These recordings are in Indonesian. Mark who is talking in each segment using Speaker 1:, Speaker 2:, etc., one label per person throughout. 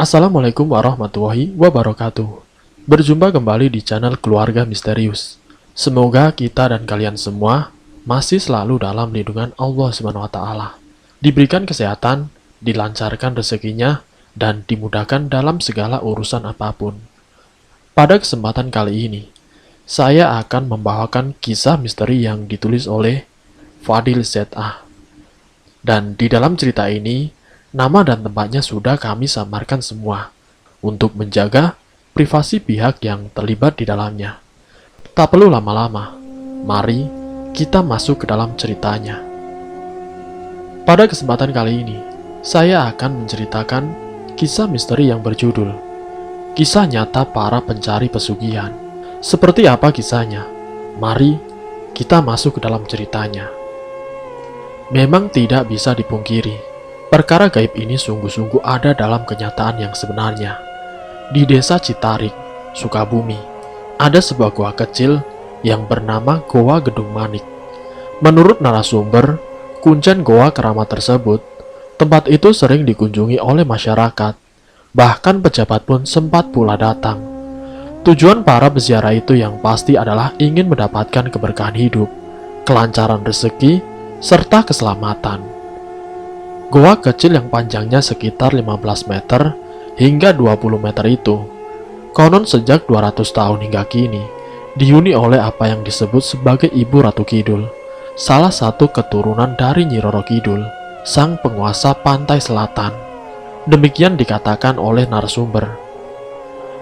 Speaker 1: Assalamualaikum warahmatullahi wabarakatuh. Berjumpa kembali di channel Keluarga Misterius. Semoga kita dan kalian semua masih selalu dalam lindungan Allah Subhanahu wa taala. Diberikan kesehatan, dilancarkan rezekinya, dan dimudahkan dalam segala urusan apapun. Pada kesempatan kali ini, saya akan membawakan kisah misteri yang ditulis oleh Fadil Z.A. Dan di dalam cerita ini, nama dan tempatnya sudah kami samarkan semua untuk menjaga privasi pihak yang terlibat di dalamnya. Tak perlu lama-lama, mari kita masuk ke dalam ceritanya. Pada kesempatan kali ini, saya akan menceritakan kisah misteri yang berjudul Kisah Nyata Para Pencari Pesugihan. Seperti apa kisahnya? Mari kita masuk ke dalam ceritanya. Memang tidak bisa dipungkiri, perkara gaib ini sungguh-sungguh ada dalam kenyataan yang sebenarnya. Di desa Citarik, Sukabumi, ada sebuah goa kecil yang bernama Goa Gedung Manik. Menurut narasumber, kuncen goa keramat tersebut, tempat itu sering dikunjungi oleh masyarakat, bahkan pejabat pun sempat pula datang. Tujuan para peziarah itu yang pasti adalah ingin mendapatkan keberkahan hidup, kelancaran rezeki, serta keselamatan. Goa kecil yang panjangnya sekitar 15 meter hingga 20 meter itu, konon sejak 200 tahun hingga kini, dihuni oleh apa yang disebut sebagai Ibu Ratu Kidul, salah satu keturunan dari Nyi Roro Kidul, sang penguasa pantai selatan. Demikian dikatakan oleh narasumber.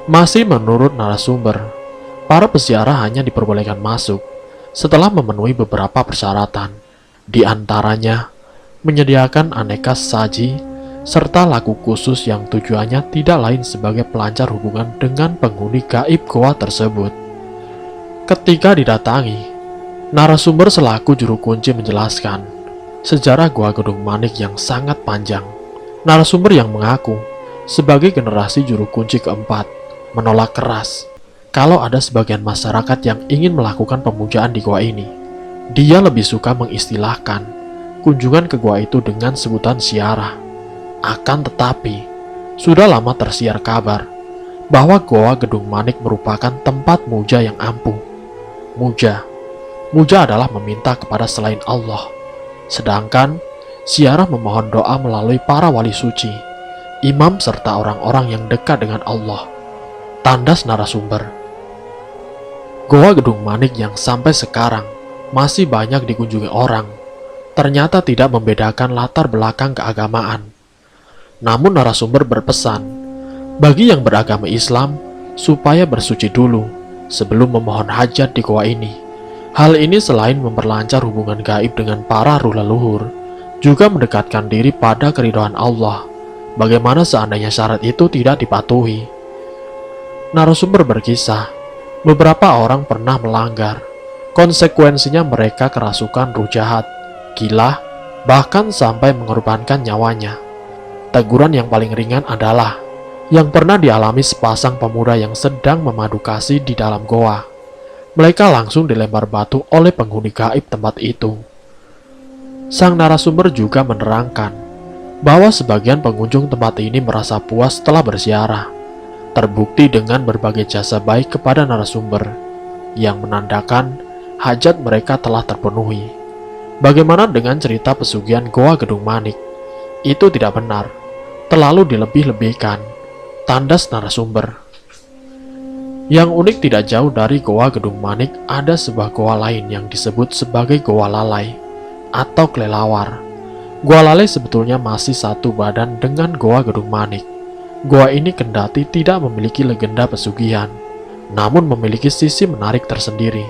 Speaker 1: Masih menurut narasumber, para peziarah hanya diperbolehkan masuk setelah memenuhi beberapa persyaratan. Di antaranya, menyediakan aneka saji, serta lagu khusus yang tujuannya tidak lain sebagai pelancar hubungan dengan penghuni gaib goa tersebut. Ketika didatangi, narasumber selaku juru kunci menjelaskan sejarah Goa Gedung Manik yang sangat panjang. Narasumber yang mengaku sebagai generasi juru kunci keempat menolak keras kalau ada sebagian masyarakat yang ingin melakukan pemujaan di goa ini. Dia lebih suka mengistilahkan kunjungan ke goa itu dengan sebutan ziarah. Akan tetapi, sudah lama tersiar kabar bahwa Goa Gedung Manik merupakan tempat muja yang ampuh. Muja adalah meminta kepada selain Allah. Sedangkan ziarah memohon doa melalui para wali suci, imam serta orang-orang yang dekat dengan Allah. Tandas narasumber. Goa Gedung Manik yang sampai sekarang masih banyak dikunjungi orang, ternyata tidak membedakan latar belakang keagamaan. Namun narasumber berpesan, bagi yang beragama Islam, supaya bersuci dulu sebelum memohon hajat di goa ini. Hal ini selain memperlancar hubungan gaib dengan para ruh leluhur, juga mendekatkan diri pada keridhaan Allah. Bagaimana seandainya syarat itu tidak dipatuhi? Narasumber berkisah, beberapa orang pernah melanggar. Konsekuensinya mereka kerasukan ruh jahat, gila, bahkan sampai mengorbankan nyawanya. Teguran yang paling ringan adalah yang pernah dialami sepasang pemuda yang sedang memadu kasih di dalam goa. Mereka langsung dilempar batu oleh penghuni gaib tempat itu. Sang narasumber juga menerangkan bahwa sebagian pengunjung tempat ini merasa puas setelah berziarah, terbukti dengan berbagai jasa baik kepada narasumber, yang menandakan hajat mereka telah terpenuhi. Bagaimana dengan cerita pesugihan Goa Gedung Manik? Itu tidak benar, terlalu dilebih-lebihkan, tandas narasumber. Yang unik tidak jauh dari Goa Gedung Manik ada sebuah goa lain yang disebut sebagai Goa Lalai atau Kelelawar. Goa Lalai sebetulnya masih satu badan dengan Goa Gedung Manik. Goa ini kendati tidak memiliki legenda pesugihan, namun memiliki sisi menarik tersendiri.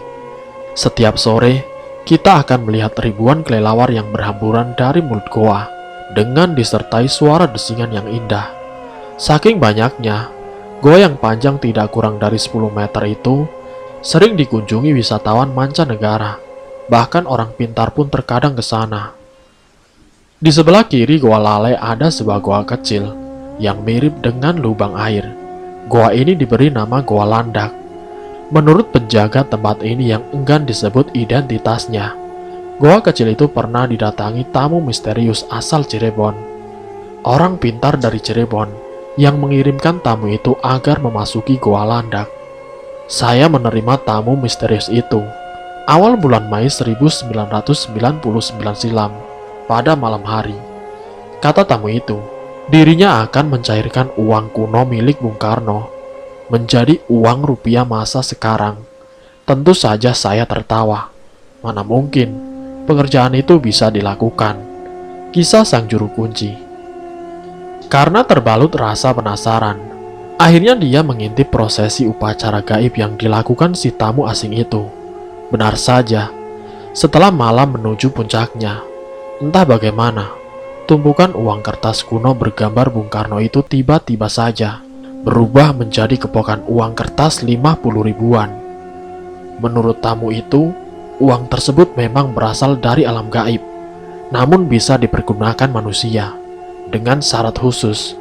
Speaker 1: Setiap sore, kita akan melihat ribuan kelelawar yang berhamburan dari mulut goa, dengan disertai suara desingan yang indah. Saking banyaknya, goa yang panjang tidak kurang dari 10 meter itu sering dikunjungi wisatawan mancanegara. Bahkan orang pintar pun terkadang ke sana. Di sebelah kiri Goa Lalai ada sebuah goa kecil yang mirip dengan lubang air. Goa ini diberi nama Goa Landak. Menurut penjaga tempat ini yang enggan disebut identitasnya, goa kecil itu pernah didatangi tamu misterius asal Cirebon. Orang pintar dari Cirebon yang mengirimkan tamu itu agar memasuki Goa Landak. Saya menerima tamu misterius itu awal bulan Mei 1999 silam pada malam hari. Kata tamu itu, dirinya akan mencairkan uang kuno milik Bung Karno menjadi uang rupiah masa sekarang. Tentu saja saya tertawa. Mana mungkin pekerjaan itu bisa dilakukan. Kisah sang juru kunci. Karena terbalut rasa penasaran, akhirnya dia mengintip prosesi upacara gaib yang dilakukan si tamu asing itu. Benar saja, setelah malam menuju puncaknya, entah bagaimana, tumpukan uang kertas kuno bergambar Bung Karno itu tiba-tiba saja berubah menjadi kepokan uang kertas 50 ribuan. Menurut tamu itu, uang tersebut memang berasal dari alam gaib, namun bisa dipergunakan manusia dengan syarat khusus,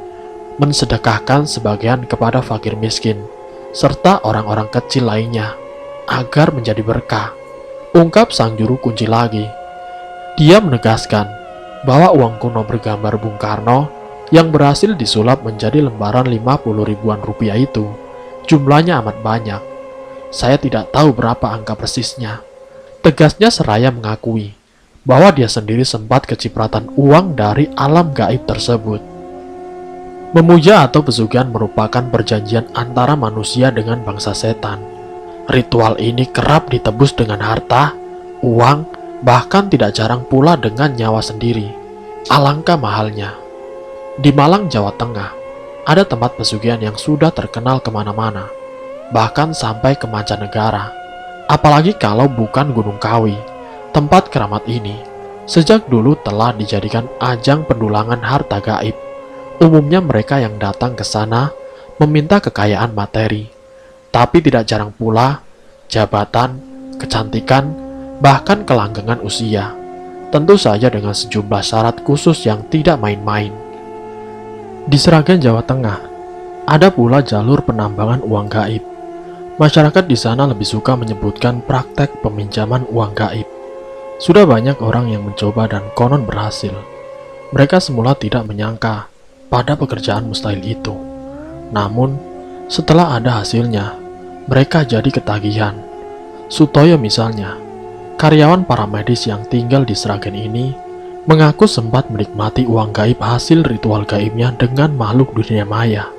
Speaker 1: mensedekahkan sebagian kepada fakir miskin, serta orang-orang kecil lainnya, agar menjadi berkah. Ungkap sang juru kunci lagi. Dia menegaskan bahwa uang kuno bergambar Bung Karno yang berhasil disulap menjadi lembaran 50 ribuan rupiah itu, jumlahnya amat banyak. Saya tidak tahu berapa angka persisnya. Tegasnya seraya mengakui bahwa dia sendiri sempat kecipratan uang dari alam gaib tersebut. Memuja atau pesugihan merupakan perjanjian antara manusia dengan bangsa setan. Ritual ini kerap ditebus dengan harta, uang, bahkan tidak jarang pula dengan nyawa sendiri. Alangkah mahalnya. Di Malang, Jawa Tengah, ada tempat pesugihan yang sudah terkenal kemana-mana, bahkan sampai ke mancanegara. Apalagi kalau bukan Gunung Kawi. Tempat keramat ini sejak dulu telah dijadikan ajang pendulangan harta gaib. Umumnya mereka yang datang ke sana meminta kekayaan materi, tapi tidak jarang pula jabatan, kecantikan, bahkan kelanggengan usia. Tentu saja dengan sejumlah syarat khusus yang tidak main-main. Di Sragen, Jawa Tengah, ada pula jalur penambangan uang gaib. Masyarakat di sana lebih suka menyebutkan praktek peminjaman uang gaib. Sudah banyak orang yang mencoba dan konon berhasil. Mereka semula tidak menyangka pada pekerjaan mustahil itu. Namun, setelah ada hasilnya, mereka jadi ketagihan. Sutoyo misalnya, karyawan paramedis yang tinggal di Sragen ini, mengaku sempat menikmati uang gaib hasil ritual gaibnya dengan makhluk dunia maya.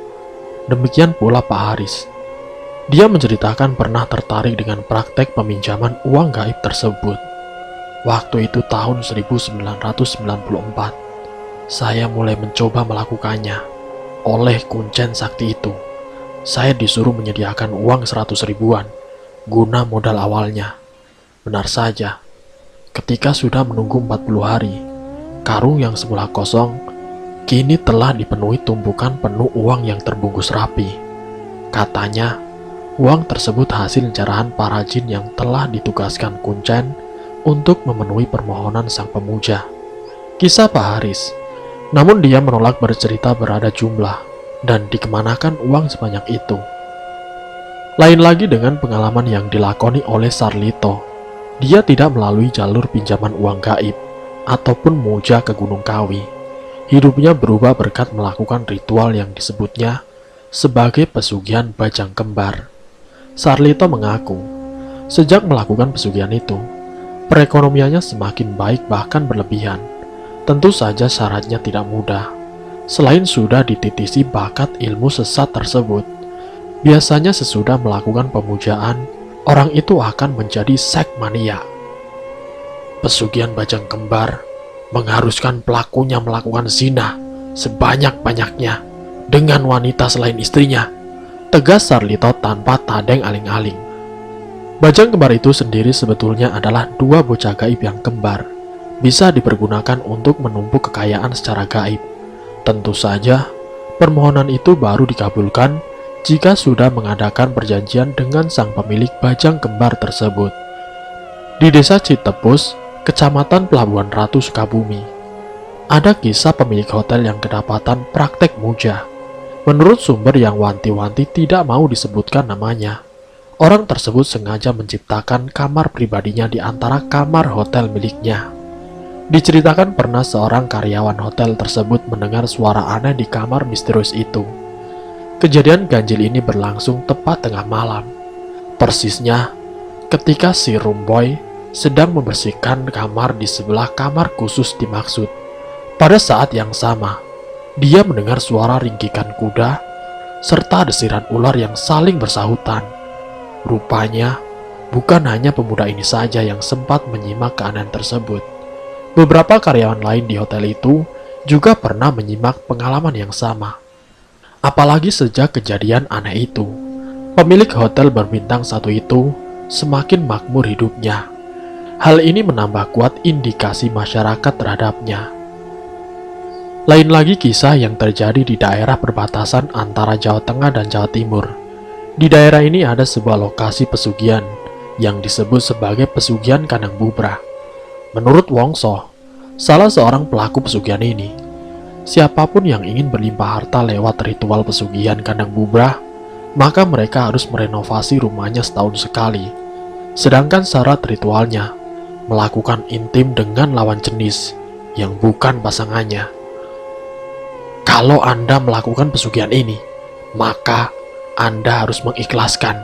Speaker 1: Demikian pula Pak Haris. Dia menceritakan pernah tertarik dengan praktek peminjaman uang gaib tersebut. Waktu itu tahun 1994, saya mulai mencoba melakukannya. Oleh kuncen sakti itu, saya disuruh menyediakan uang 100 ribuan, guna modal awalnya. Benar saja, ketika sudah menunggu 40 hari, karung yang semula kosong, kini telah dipenuhi tumpukan penuh uang yang terbungkus rapi. Katanya, uang tersebut hasil jarahan para jin yang telah ditugaskan kuncen untuk memenuhi permohonan sang pemuja. Kisah Pak Haris. Namun dia menolak bercerita berada jumlah dan dikemanakan uang sebanyak itu. Lain lagi dengan pengalaman yang dilakoni oleh Sarlito. Dia tidak melalui jalur pinjaman uang gaib ataupun muja ke Gunung Kawi. Hidupnya berubah berkat melakukan ritual yang disebutnya sebagai pesugihan bajang kembar. Sarlito mengaku, sejak melakukan pesugihan itu, perekonomiannya semakin baik bahkan berlebihan. Tentu saja syaratnya tidak mudah. Selain sudah dititisi bakat ilmu sesat tersebut, biasanya sesudah melakukan pemujaan, orang itu akan menjadi seks mania. Pesugihan bajang kembar mengharuskan pelakunya melakukan zina sebanyak-banyaknya dengan wanita selain istrinya, tegas Sarlito tanpa tadeng aling-aling. Bajang kembar itu sendiri sebetulnya adalah dua bocah gaib yang kembar, bisa dipergunakan untuk menumpuk kekayaan secara gaib. Tentu saja, permohonan itu baru dikabulkan jika sudah mengadakan perjanjian dengan sang pemilik bajang kembar tersebut. Di desa Citepus, kecamatan Pelabuhan Ratu, Sukabumi, ada kisah pemilik hotel yang kedapatan praktek muja. Menurut sumber yang wanti-wanti tidak mau disebutkan namanya, orang tersebut sengaja menciptakan kamar pribadinya di antara kamar hotel miliknya. Diceritakan pernah seorang karyawan hotel tersebut mendengar suara aneh di kamar misterius itu. Kejadian ganjil ini berlangsung tepat tengah malam. Persisnya ketika si Rumboy sedang membersihkan kamar di sebelah kamar khusus dimaksud. Pada saat yang sama, dia mendengar suara ringkikan kuda serta desiran ular yang saling bersahutan. Rupanya, bukan hanya pemuda ini saja yang sempat menyimak keanehan tersebut. Beberapa karyawan lain di hotel itu juga pernah menyimak pengalaman yang sama. Apalagi sejak kejadian aneh itu, pemilik hotel berbintang 1 itu semakin makmur hidupnya. Hal ini menambah kuat indikasi masyarakat terhadapnya. Lain lagi kisah yang terjadi di daerah perbatasan antara Jawa Tengah dan Jawa Timur. Di daerah ini ada sebuah lokasi pesugihan yang disebut sebagai pesugihan kandang bubrah. Menurut Wongso, salah seorang pelaku pesugihan ini, siapapun yang ingin berlimpah harta lewat ritual pesugihan kandang bubrah, maka mereka harus merenovasi rumahnya setahun sekali. Sedangkan syarat ritualnya, melakukan intim dengan lawan jenis yang bukan pasangannya. Kalau Anda melakukan pesugihan ini, maka Anda harus mengikhlaskan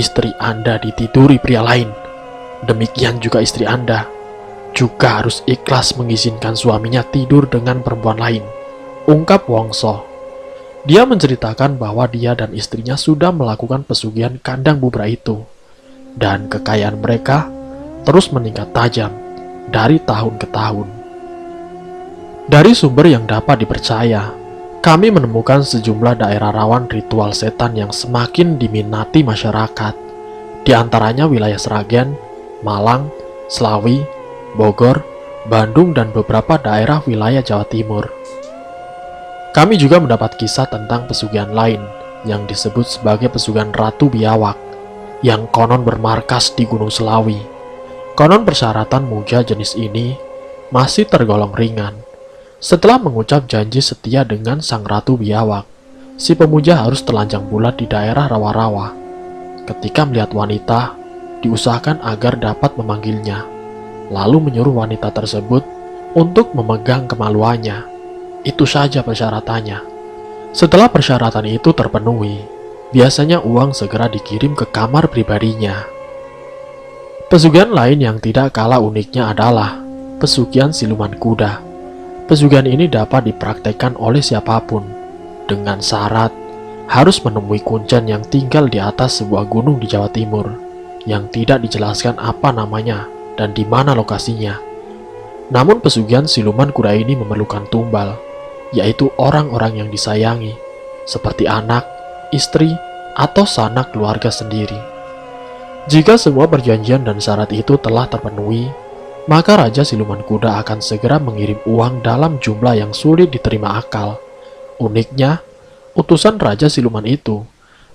Speaker 1: istri Anda ditiduri pria lain. Demikian juga istri Anda juga harus ikhlas mengizinkan suaminya tidur dengan perempuan lain, ungkap Wongso. Dia menceritakan bahwa dia dan istrinya sudah melakukan pesugihan kandang bubrah itu, dan kekayaan mereka terus meningkat tajam dari tahun ke tahun. Dari sumber yang dapat dipercaya, kami menemukan sejumlah daerah rawan ritual setan yang semakin diminati masyarakat, di antaranya wilayah Sragen, Malang, Slawi, Bogor, Bandung, dan beberapa daerah wilayah Jawa Timur. Kami juga mendapat kisah tentang pesugihan lain yang disebut sebagai pesugihan Ratu Biawak, yang konon bermarkas di Gunung Selawi. Konon persyaratan muja jenis ini masih tergolong ringan. Setelah mengucap janji setia dengan Sang Ratu Biawak, si pemuja harus telanjang bulat di daerah rawa-rawa. Ketika melihat wanita, diusahakan agar dapat memanggilnya, lalu menyuruh wanita tersebut untuk memegang kemaluannya. Itu saja persyaratannya. Setelah persyaratan itu terpenuhi, biasanya uang segera dikirim ke kamar pribadinya. Pesugihan lain yang tidak kalah uniknya adalah pesugihan siluman kuda. Pesugihan ini dapat dipraktekkan oleh siapapun, dengan syarat harus menemui kuncen yang tinggal di atas sebuah gunung di Jawa Timur, yang tidak dijelaskan apa namanya dan di mana lokasinya. Namun pesugihan siluman kuda ini memerlukan tumbal, yaitu orang-orang yang disayangi, seperti anak, istri, atau sanak keluarga sendiri. Jika semua perjanjian dan syarat itu telah terpenuhi, maka Raja Siluman Kuda akan segera mengirim uang dalam jumlah yang sulit diterima akal. Uniknya, utusan Raja Siluman itu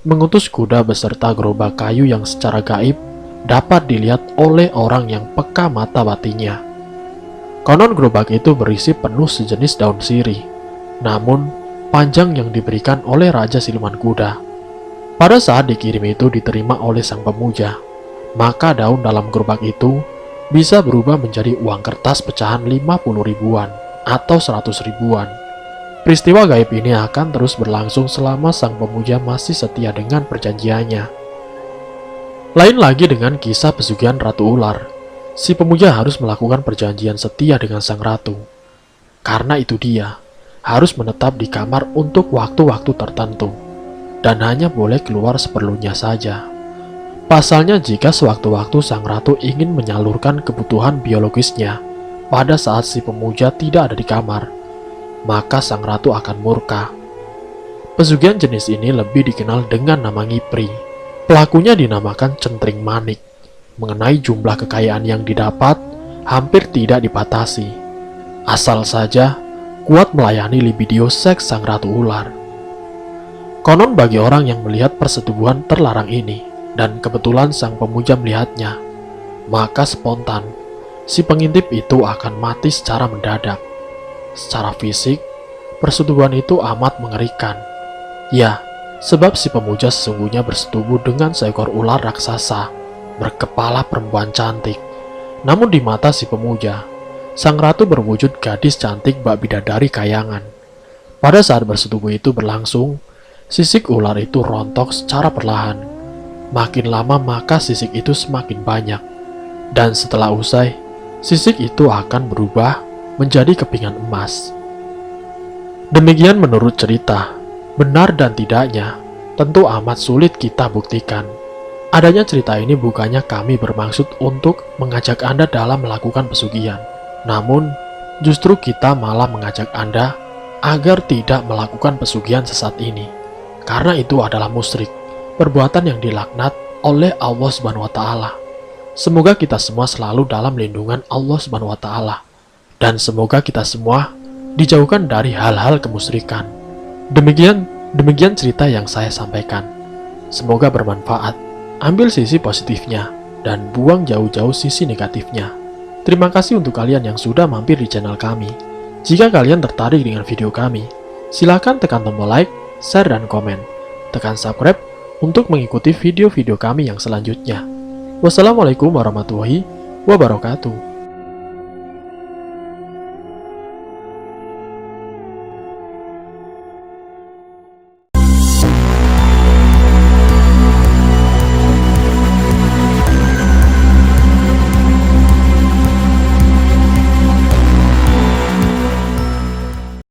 Speaker 1: mengutus kuda beserta gerobak kayu yang secara gaib dapat dilihat oleh orang yang peka mata batinnya. Konon gerobak itu berisi penuh sejenis daun sirih, namun panjang yang diberikan oleh Raja Siluman Kuda. Pada saat dikirim itu diterima oleh sang pemuja, maka daun dalam gerobak itu bisa berubah menjadi uang kertas pecahan 50 ribuan atau 100 ribuan. Peristiwa gaib ini akan terus berlangsung selama sang pemuja masih setia dengan perjanjiannya. Lain lagi dengan kisah pesugihan Ratu Ular. Si pemuja harus melakukan perjanjian setia dengan sang ratu. Karena itu dia harus menetap di kamar untuk waktu-waktu tertentu, dan hanya boleh keluar seperlunya saja. Pasalnya jika sewaktu-waktu sang ratu ingin menyalurkan kebutuhan biologisnya pada saat si pemuja tidak ada di kamar, maka sang ratu akan murka. Pesugihan jenis ini lebih dikenal dengan nama ngipri. Pelakunya dinamakan Centring Manik. Mengenai jumlah kekayaan yang didapat, hampir tidak dibatasi. Asal saja kuat melayani libido seks sang ratu ular. Konon bagi orang yang melihat persetubuhan terlarang ini, dan kebetulan sang pemuja melihatnya, maka spontan si pengintip itu akan mati secara mendadak. Secara fisik, persetubuhan itu amat mengerikan. Ya, sebab si pemuja sesungguhnya bersetubuh dengan seekor ular raksasa berkepala perempuan cantik. Namun di mata si pemuja, sang ratu berwujud gadis cantik bak bidadari kayangan. Pada saat bersetubuh itu berlangsung, Sisik ular itu rontok secara perlahan. Makin lama maka sisik itu semakin banyak. Dan setelah usai, sisik itu akan berubah menjadi kepingan emas. Demikian menurut cerita. Benar dan tidaknya tentu amat sulit kita buktikan. Adanya cerita ini bukannya kami bermaksud untuk mengajak Anda dalam melakukan pesugihan. Namun, justru kita malah mengajak Anda agar tidak melakukan pesugihan sesat ini. Karena itu adalah musyrik, perbuatan yang dilaknat oleh Allah Subhanahu wa taala. Semoga kita semua selalu dalam lindungan Allah Subhanahu wa taala, dan semoga kita semua dijauhkan dari hal-hal kemusyrikan. Demikian cerita yang saya sampaikan. Semoga bermanfaat. Ambil sisi positifnya dan buang jauh-jauh sisi negatifnya. Terima kasih untuk kalian yang sudah mampir di channel kami. Jika kalian tertarik dengan video kami, silakan tekan tombol like, share, dan komen. Tekan subscribe untuk mengikuti video-video kami yang selanjutnya. Wassalamualaikum warahmatullahi wabarakatuh.